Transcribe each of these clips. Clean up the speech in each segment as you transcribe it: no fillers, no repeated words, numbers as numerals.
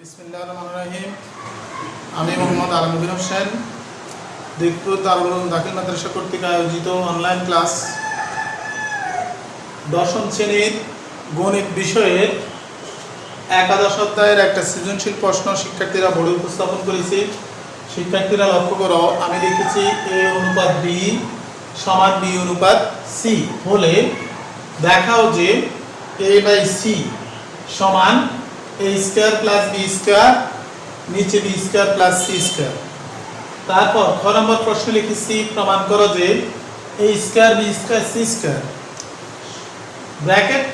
বিসমিল্লাহির রহমানির রহিম। আমি মোহাম্মদ আলমগীর হোসেন, দিকপুর দারুল উলুম দাখিল মাদ্রাসা কর্তৃক আয়োজিত অনলাইন ক্লাস দশম শ্রেণীর গণিত বিষয়ের একাদশ অধ্যায়ের একটা সৃজনশীল প্রশ্ন শিক্ষার্থীরা বোর্ডে উপস্থাপন করেছি। শিক্ষার্থীরা লক্ষ্য করো, আমি লিখেছি a অনুপাত b সমান b অনুপাত c হলে দেখাও যে a/c সমান a square plus b square নিচে b square plus c square. তারপর খ নম্বর প্রশ্ন লিখেছি প্রমাণ করো যে a square b square c square bracket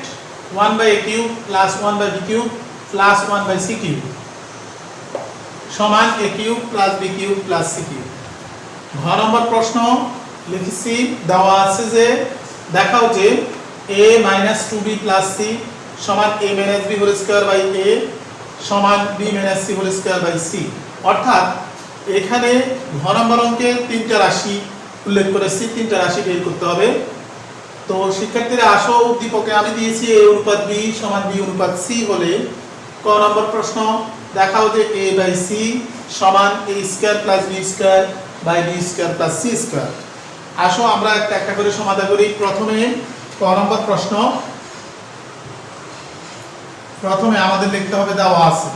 1/a cube plus 1/b cube plus 1/c cube সমান a cube plus b cube plus c cube. ঘ নম্বর প্রশ্ন লিখেছি দেওয়া আছে যে দেখাও যে a - 2b + c সমান a - b whole square by a সমান b - c whole square by c। অর্থাৎ এখানে ঘ নম্বর অঙ্কে তিনটা রাশি উল্লেখ করেছি, তিনটা রাশি বের করতে হবে। তো শিক্ষার্থীরা আসো, উদ্দীপকে আমি দিয়েছি a অনুপাত b সমান b অনুপাত c হলে ক নম্বর প্রশ্ন দেখাও যে a/c সমান a square plus b square by b square plus c square. আসো আমরা একটা একটা করে সমাধান করি। প্রথমে ক নম্বর প্রশ্ন, প্রথমে আমাদের লিখতে হবে দেওয়া আছে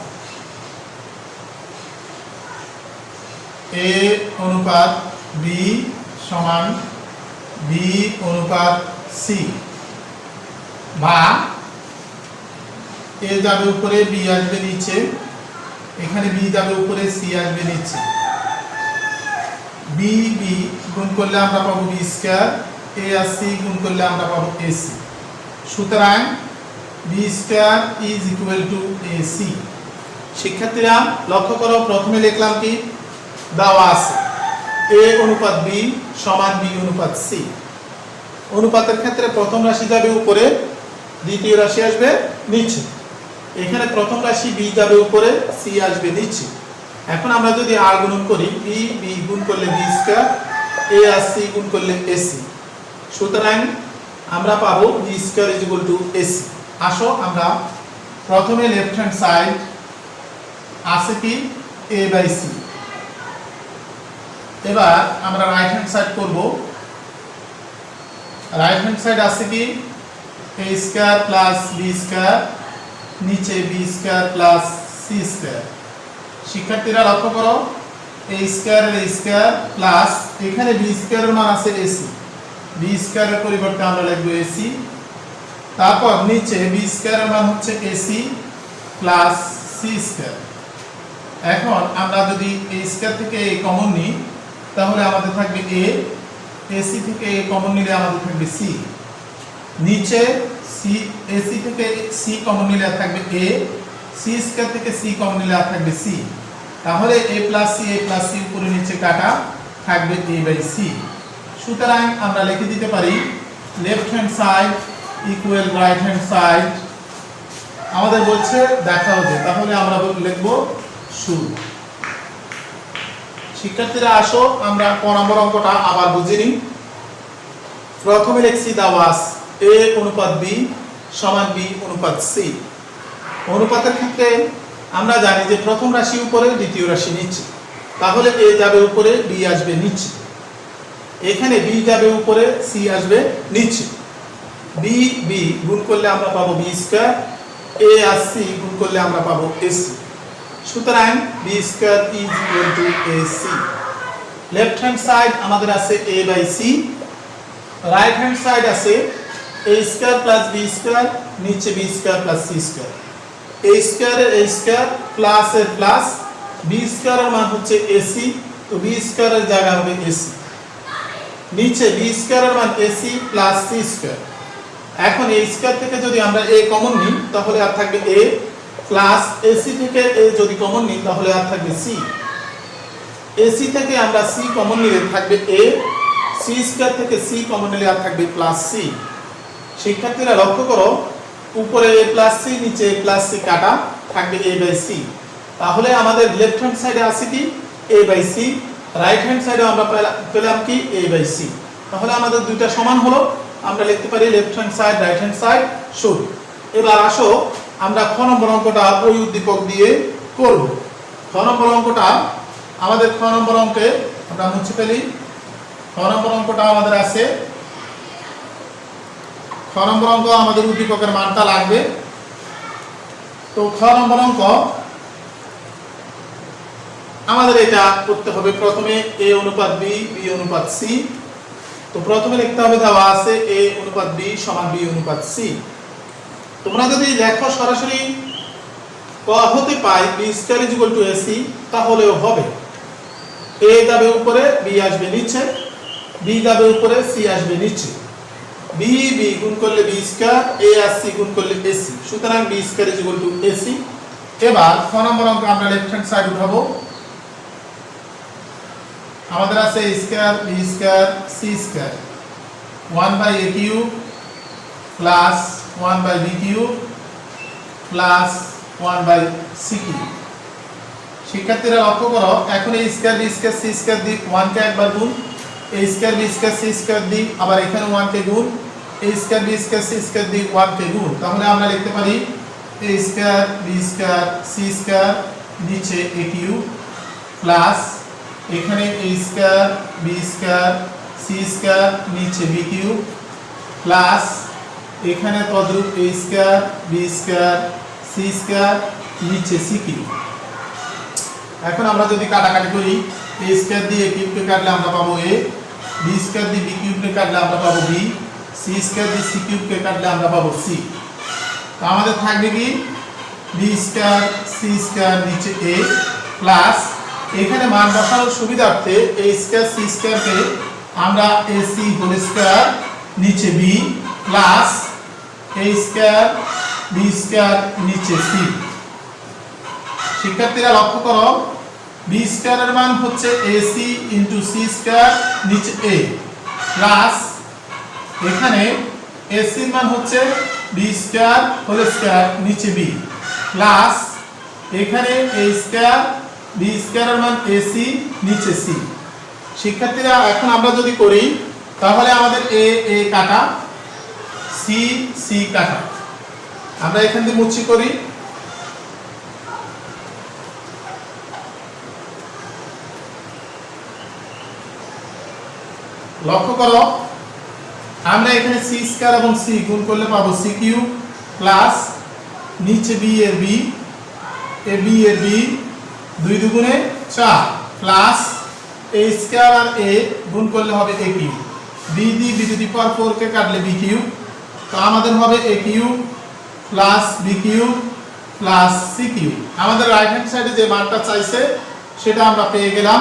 a অনুপাত b সমান b অনুপাত c বা a যাবে উপরে b আসবে নিচে, এখানে b যাবে উপরে c আসবে নিচে। b b গুণ করলে আমরা পাবো b স্কয়ার, a আর c গুণ করলে আমরা পাবো ac। সুতরাং b square is equal to ac। শিক্ষার্থীরা লক্ষ্য করো, প্রথমে লিখলাম কি দেওয়া আছে a অনুপাত b সমান b অনুপাত c। অনুপাতের ক্ষেত্রে প্রথম রাশি যাবে উপরে, দ্বিতীয় রাশি আসবে নিচে। এখানে প্রথম রাশি b যাবে উপরে, c আসবে নিচে। এখন আমরা যদি r গুণন করি, b b গুণ করলে b স্কয়ার, a আর c গুণ করলে ac। সুতরাং আমরা পাবো b square is equal to ac। আসো আমরা প্রথমে লেফট হ্যান্ড সাইড আছে কি a/c, এবার আমরা রাইট হ্যান্ড সাইড করব। রাইট হ্যান্ড সাইড আছে কি a square plus b square নিচে b square plus c square. শিক্ষার্থীরা লক্ষ্য করো, a স্কয়ার এর a স্কয়ার প্লাস এখানে b স্কয়ারের মান আছে ac, b স্কয়ারের পরিবর্তে আমরা লিখব ac। তারপর নিচে b স্কয়ারের মান হচ্ছে ac প্লাস c স্কয়ার। এখন আমরা যদি a স্কয়ার থেকে a কমন নিই তাহলে আমাদের থাকবে a, ac থেকে a কমন নিলে আমাদের থাকবে c, নিচে c ac থেকে c কমন নিলে থাকবে a, c স্কয়ার থেকে c কমন নিলে থাকবে c। তাহলে a প্লাস c উপরে নিচে কাটা থাকবে a/c। সুতরাং আমরা লিখে দিতে পারি left hand side equal right hand side. আমাদের বলছে দেখাও যে, তাহলে আমরা লিখব শুরু। শিক্ষার্থীরা আসো আমরা ক নম্বর অঙ্কটা আবার বুঝে নিই। প্রথমে লিখছি দেওয়া আছে a অনুপাত b সমান b অনুপাত c। অনুপাতের ক্ষেত্রে আমরা জানি যে প্রথম রাশি উপরে, দ্বিতীয় রাশি নিচে। তাহলে a যাবে উপরে, b আসবে নিচে। এখানে b যাবে উপরে, c আসবে নিচে। b b গুণ করলে আমরা পাবো b স্কয়ার, a আর c গুণ করলে আমরা পাবো ac। সুতরাং b square is equal to ac। Left hand side আমাদের আছে a/c, রাইট হ্যান্ড সাইড আছে a square plus b square নিচে b square plus c square. a square এর a স্কয়ার প্লাস এর প্লাস, b স্কয়ার এর মান হচ্ছে ac, তো b স্কয়ার এর জায়গা হবে ac। নিচে b স্কয়ার এর মান ac প্লাস c স্কয়ার। এখন a স্কয়ার থেকে যদি আমরা a কমন নিই তাহলে আর থাকবে a প্লাস ac থেকে a যদি কমন নিই তাহলে আর থাকবে c। ac থেকে আমরা c কমন নিলে থাকবে a, c স্কয়ার থেকে c কমন নিলে আর থাকবে প্লাস c। শিক্ষার্থীরা লক্ষ্য করো, উপরে a প্লাস c নিচে a প্লাস c কাটা থাকবে a/c। তাহলে আমাদের লেফট হ্যান্ড সাইডে আছে কি a/c, রাইট হ্যান্ড সাইডে আমরা পেলাম কি a/c। তাহলে আমাদের দুইটা সমান হলো, আমরা লিখতে পারি left hand side right hand side শুরু। এবার আসো আমরা খ নম্বর অঙ্কটা ওই উদ্দীপক দিয়ে করব। খ নম্বর অঙ্কটা আমাদের খ নম্বর অঙ্কে আমরা মুছে ফেলি। খ নম্বর অঙ্কটা আমাদের আছে, খ নম্বর অঙ্ক আমাদের উদ্দীপকের মানটা লাগবে। তো খ নম্বর অঙ্ক আমাদের এটা করতে হবে, প্রথমে a অনুপাত b, b অনুপাত c। তো প্রথমে লিখতে হবে, দেওয়া আছে a অনুপাত b সমান b অনুপাত c। তোমরা যদি লেখো সরাসরি হতে পাই b square equal to ac, তাহলেও হবে। a যাবে উপরে, b আসবে নিচে, b যাবে উপরে, c আসবে নিচে। b b গুণ করলে b স্কয়ার, a আর c গুণ করলে ac, সুতরাং b square equal to ac। এবার খ নম্বর অঙ্ক আমরা লেফট হ্যান্ড সাইড উঠাবো। আমাদের আছে a square, b square, c square 1/a cube plus 1/b cube plus 1/c cube. শিক্ষার্থীরা লক্ষ্য করো, এখন a square, b square, c square দিয়ে 1 কে একবার গুণ, a square, b square, c square দিয়ে আবার এখানে 1 কে গুণ, a square, b square, c square দিয়ে 1 কে গুণ। তাহলে আমরা লিখতে পারি a square, b square, c square নিচে a কিউব প্লাস এখানে a square, b square, c square নিচে b কিউব প্লাস এখানে তদ্রূপ a square, b square, c square নিচে c কিউব। এখন আমরা যদি কাটাকাটি করি, a স্কয়ার দিয়ে a কিউবকে কাটলে আমরা পাবো a, b স্কয়ার দিয়ে b কিউবকে কাটলে আমরা পাবো b, c স্কয়ার দিয়ে c কিউবকে কাটলে আমরা পাবো c। তো আমাদের থাকবে কি b স্কয়ার, c স্কয়ার নিচে a প্লাস এখানে মান বসানোর সুবিধার্থে a স্কয়ার, c স্কয়ারকে আমরা ac হোল স্কয়ার নিচে b plus a square, b square নিচে c। শিক্ষার্থীরা লক্ষ্য করো, b স্কয়ারের মান হচ্ছে ac ইনটু c স্কয়ার নিচে a প্লাস এখানে ac এর মান হচ্ছে b স্কয়ার হোল স্কয়ার নিচে b প্লাস এখানে a স্কয়ার, b স্কয়ারের মান ac নিচে c। শিক্ষার্থীরা এখন আমরা যদি করি তাহলে আমাদের a a কাটা, c c কাটা। আমরা এখান থেকে মুছি করি। লক্ষ্য করো, আমরা এখানে c স্কয়ার এবং c গুণ করলে পাবো c কিউব প্লাস নিচে b এর b, a b এর b 2 দুগুণে 4 প্লাস a স্কয়ার আর a গুণ করলে হবে a কিউব, b দিয়ে b টু দি পাওয়ার 4 কে কাটলে b কিউব। তো আমাদের হবে a cube plus b cube plus c cube. আমাদের রাইট হ্যান্ড সাইডে যে মানটা চাইছে সেটা আমরা পেয়ে গেলাম।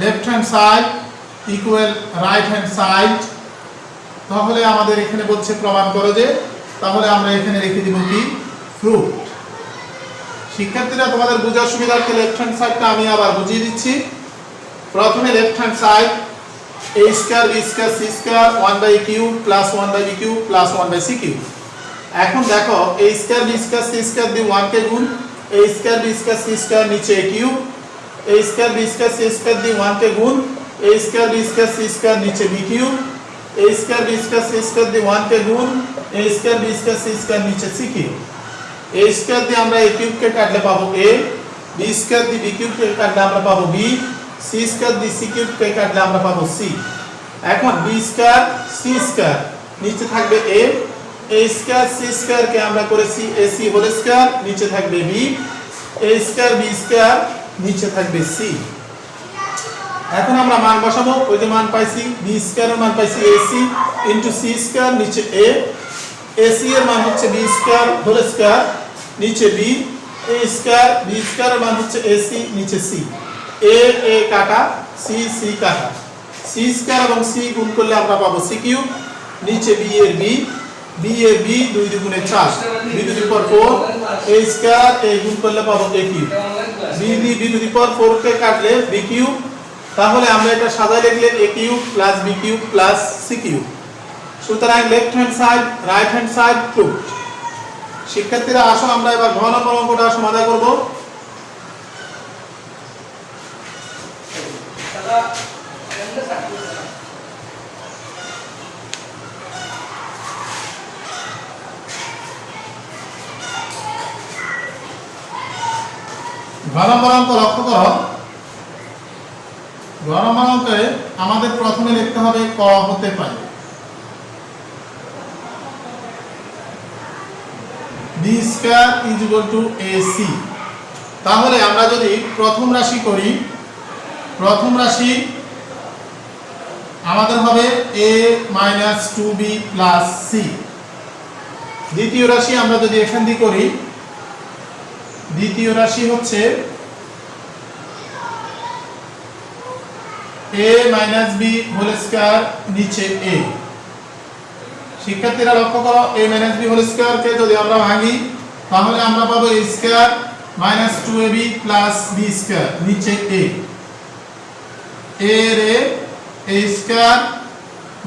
Left hand side equal right hand side. তাহলে আমাদের এখানে বলছে প্রমাণ করো যে, তাহলে আমরা এখানে রেখে দিব কি ফ্রুট। শিক্ষার্থীরা তোমাদের বোঝার সুবিধার্থে লেফট হ্যান্ড সাইডটা আমি আবার বুঝিয়ে দিচ্ছি। প্রথমে left hand side a square, b square, c square 1/a cube plus 1/b cube plus 1/c cube. এখন দেখো a square, b square, c square দিয়ে 1 কে গুণ, a square, b square, c square নিচে a cube, a square, b square, c square দিয়ে 1 কে গুণ, a square, b square, c square নিচে b cube, a square, b square, c square দিয়ে 1 কে গুণ, a square, b square, c square নিচে c cube. a square দিয়ে আমরা a cube কে কাটলে পাবো a, b স্কয়ার দিয়ে b কিউব কে কাটলে আমরা পাবো b, c স্কয়ার দিয়ে c কিউব কে কাটলে আমরা পাবো c। এখন b স্কয়ার, c স্কয়ার নিচে থাকবে a, a square, c square কে আমরা করেছি ac হোল স্কয়ার নিচে থাকবে b, a square, b square নিচে থাকবে c। এখন আমরা মান বসাবো, ওই যে মান পাইছি b স্কয়ারের মান পাইছি ac ইনটু c স্কয়ার নিচে a, ac এর মান হচ্ছে b স্কয়ার হোল স্কয়ার নিচে b, a স্কয়ার, b স্কয়ারের মান হচ্ছে ac নিচে c। a a কাটা, c c কাটা, c স্কয়ার এবং c গুণ করলে আমরা পাবো c কিউব নিচে b এর b, b এর b 2 দুগুণে 4 b to the power 4, a square a গুণ করলে পাবো a কিউব, b দিয়ে b টু দি পাওয়ার 4 কে কাটলে b কিউব। তাহলে আমরা এটা সাজায় লিখলে a cube plus b cube plus c cube. সুতরাং left hand side, right hand side proved. শিক্ষার্থীরা আসো আমরা এবার ঘ নম্বর অঙ্কটা সমাধান করব। ঘ নম্বর অঙ্ক লক্ষ্য করো। ঘ নম্বর অঙ্কে আমাদের প্রথমে লিখতে হবে ক হতে পারে b square is equal to ac। তাহলে আমরা যদি প্রথম রাশি করি, প্রথম রাশি আমাদের হবে a minus 2b plus c। দ্বিতীয় রাশি আমরা যদি এখান দিয়ে করি, দ্বিতীয় রাশি হচ্ছে a minus b whole square নিচে a। শিক্ষার্থীরা লক্ষ্য করো, a minus b whole square কে যদি আমরা ভাঙি তাহলে আমরা পাবো a square minus 2ab plus b square নিচে a। a রে a square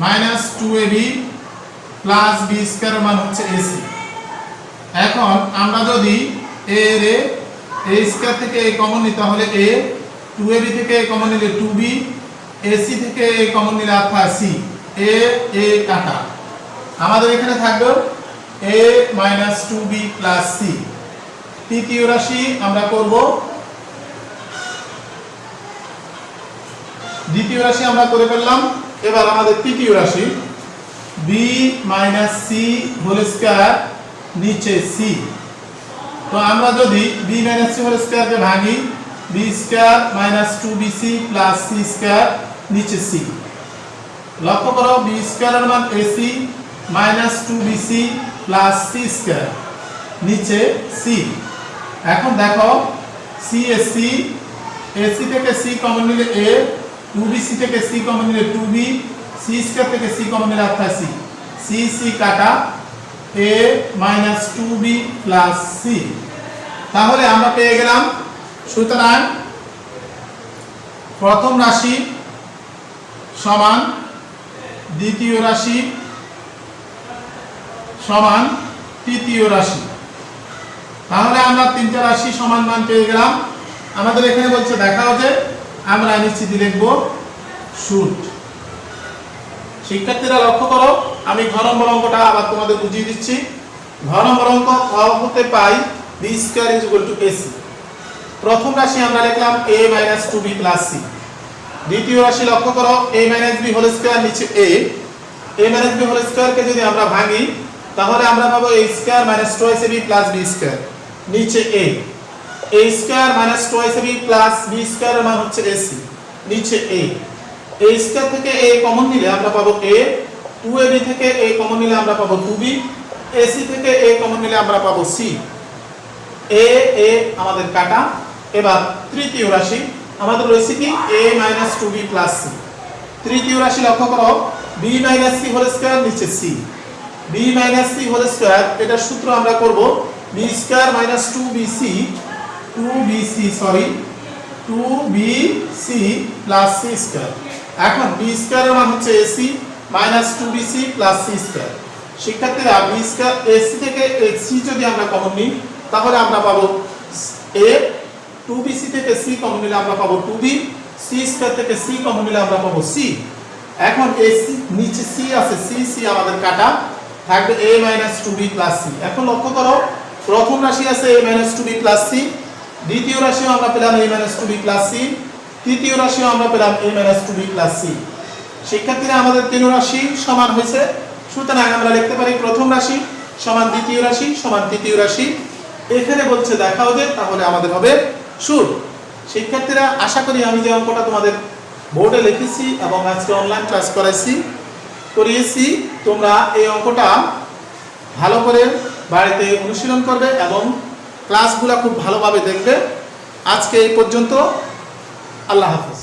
minus 2ab plus b square মান হচ্ছে ac। এখন আমরা যদি a রে a স্কয়ার থেকে a কমন নিই তাহলে a, 2ab থেকে a কমন নিলে 2b, ac থেকে a কমন নিলে অর্থাৎ c। a কাটা আমাদের এখানে থাকবে a minus 2b plus c। তৃতীয় রাশি আমরা করব, দ্বিতীয় রাশি আমরা করে ফেললাম। এবার আমাদের তৃতীয় রাশি b minus c whole square নিচে c। তো আমরা যদি b minus c whole square কে ভাঙি, b square minus 2bc plus c square নিচে c। লক্ষ্য করো b স্কয়ার এর মান ac minus 2bc plus c square নিচে c। এখন দেখো c ac, ac থেকে c কমন নিলে a, 2bc থেকে c কমন নিলে 2b, c স্কয়ার থেকে c কমন নিলে অর্থাৎ c। c কাটা a minus 2b plus c। তাহলে আমরা পেয়ে গেলাম, সুতরাং প্রথম রাশি সমান দ্বিতীয় রাশি সমান তৃতীয় রাশি। তাহলে আমরা তিনটা রাশি সমান মান পেয়ে গেলাম। আমাদের এখানে বলছে দেখাও যে আমরা নিচে দিয়ে লিখব শুট। শিক্ষার্থীরা লক্ষ্য করো, আমি ঘ নম্বর অঙ্কটা আবার তোমাদের বুঝিয়ে দিচ্ছি। ঘ নম্বর অঙ্ক ক হতে পাই b square is equal to ac। প্রথম রাশি আমরা লিখলাম a minus 2b plus c। দ্বিতীয় রাশি লক্ষ্য করো a minus b whole square নিচে a। a minus b whole square কে যদি আমরা ভাঙি তাহলে আমরা পাবো a square minus 2ab plus b square নিচে a। a square minus 2ab plus b square এর মান হচ্ছে ac নিচে a। a স্কয়ার থেকে a কমন নিলে আমরা পাবো a, 2ab থেকে a কমন নিলে আমরা পাবো 2b, ac থেকে a কমন নিলে আমরা পাবো c। a আমাদের কাটা। এবার তৃতীয় রাশি আমাদের রয়েছে কি a minus 2b plus c। তৃতীয় রাশি লক্ষ্য করো b minus c whole square নিচে c। b minus c whole square এটার সূত্র আমরা করব b square minus 2bc plus c square. এখন b স্কয়ার এর মান হচ্ছে ac minus 2bc plus c square. শিক্ষার্থীরা b স্কয়ার ac থেকে c যদি আমরা কমন নিই তাহলে আমরা পাবো a, 2bc থেকে c কমন নিলে আমরা পাবো 2b, c স্কয়ার থেকে c কমন নিলে আমরা পাবো c। এখন ac নিচে c আছে, c আমাদের কাটা, থাকবে a minus 2b plus c। এখন লক্ষ্য করো প্রথম রাশি আছে a minus 2b plus c, দ্বিতীয় রাশিও আমরা পেলাম a minus 2b plus c, তৃতীয় রাশিও আমরা পেলাম a minus 2b plus c। শিক্ষার্থীরা আমাদের তিন রাশি সমান হয়েছে। সুতরাং আমরা লিখতে পারি প্রথম রাশি সমান দ্বিতীয় রাশি সমান তৃতীয় রাশি। এখানে বলছে দেখাও যে, তাহলে আমাদের হবে শুট। শিক্ষার্থীরা আশা করি আমি যে অঙ্কটা তোমাদের বোর্ডে লিখেছি এবং আজকে অনলাইন ক্লাস করিয়েছি তোমরা এই অঙ্কটা ভালো করে বাড়িতে অনুশীলন করবে এবং ক্লাসগুলো খুব ভালোভাবে দেখবে। আজকে এই পর্যন্ত, আল্লাহ হাফেজ।